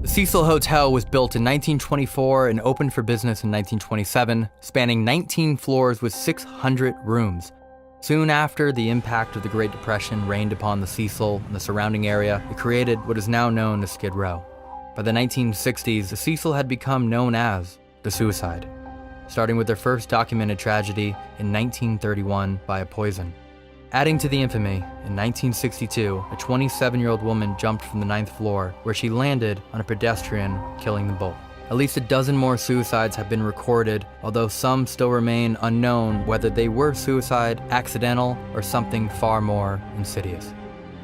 The Cecil Hotel was built in 1924 and opened for business in 1927, spanning 19 floors with 600 rooms. Soon after the impact of the Great Depression rained upon the Cecil and the surrounding area, it created what is now known as Skid Row. By the 1960s, the Cecil had become known as the Suicide, starting with their first documented tragedy in 1931 by a poison. Adding to the infamy, in 1962, a 27-year-old woman jumped from the 9th floor, where she landed on a pedestrian, killing them both. At least a dozen more suicides have been recorded, although some still remain unknown whether they were suicide, accidental, or something far more insidious.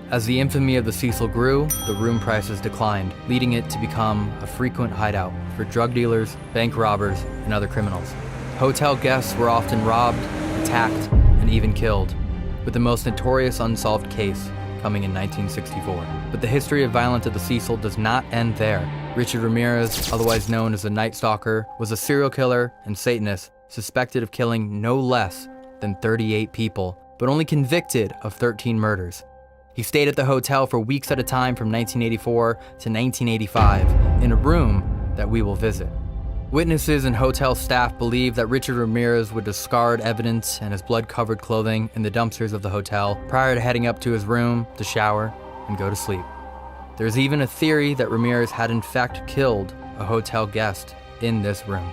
As the infamy of the Cecil grew, the room prices declined, leading it to become a frequent hideout for drug dealers, bank robbers, and other criminals. Hotel guests were often robbed, attacked, and even killed, with the most notorious unsolved case coming in 1964. But the history of violence at the Cecil does not end there. Richard Ramirez, otherwise known as the Night Stalker, was a serial killer and Satanist suspected of killing no less than 38 people, but only convicted of 13 murders. He stayed at the hotel for weeks at a time from 1984 to 1985 in a room that we will visit. Witnesses and hotel staff believe that Richard Ramirez would discard evidence and his blood-covered clothing in the dumpsters of the hotel prior to heading up to his room to shower and go to sleep. There's even a theory that Ramirez had in fact killed a hotel guest in this room.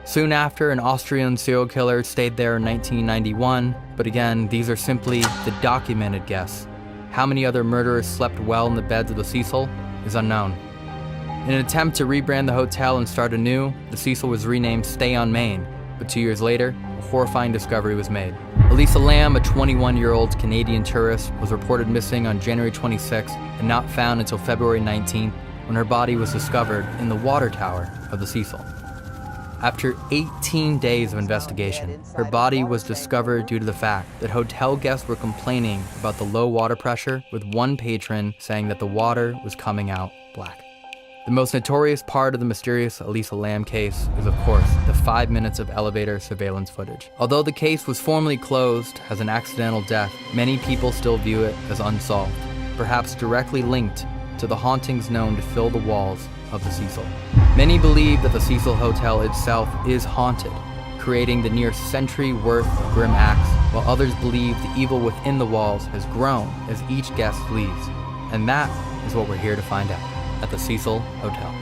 Soon after, an Austrian serial killer stayed there in 1991, but again, these are simply the documented guests. How many other murderers slept well in the beds of the Cecil is unknown. In an attempt to rebrand the hotel and start anew, the Cecil was renamed Stay on Main, but 2 years later, a horrifying discovery was made. Elisa Lam, a 21-year-old Canadian tourist, was reported missing on January 26th and not found until February 19th, when her body was discovered in the water tower of the Cecil. After 18 days of investigation, her body was discovered due to the fact that hotel guests were complaining about the low water pressure, with one patron saying that the water was coming out black. The most notorious part of the mysterious Elisa Lam case is, of course, the 5 minutes of elevator surveillance footage. Although the case was formally closed as an accidental death, many people still view it as unsolved, perhaps directly linked to the hauntings known to fill the walls of the Cecil. Many believe that the Cecil Hotel itself is haunted, creating the near century worth of grim acts, while others believe the evil within the walls has grown as each guest leaves. And that is what we're here to find out at the Cecil Hotel.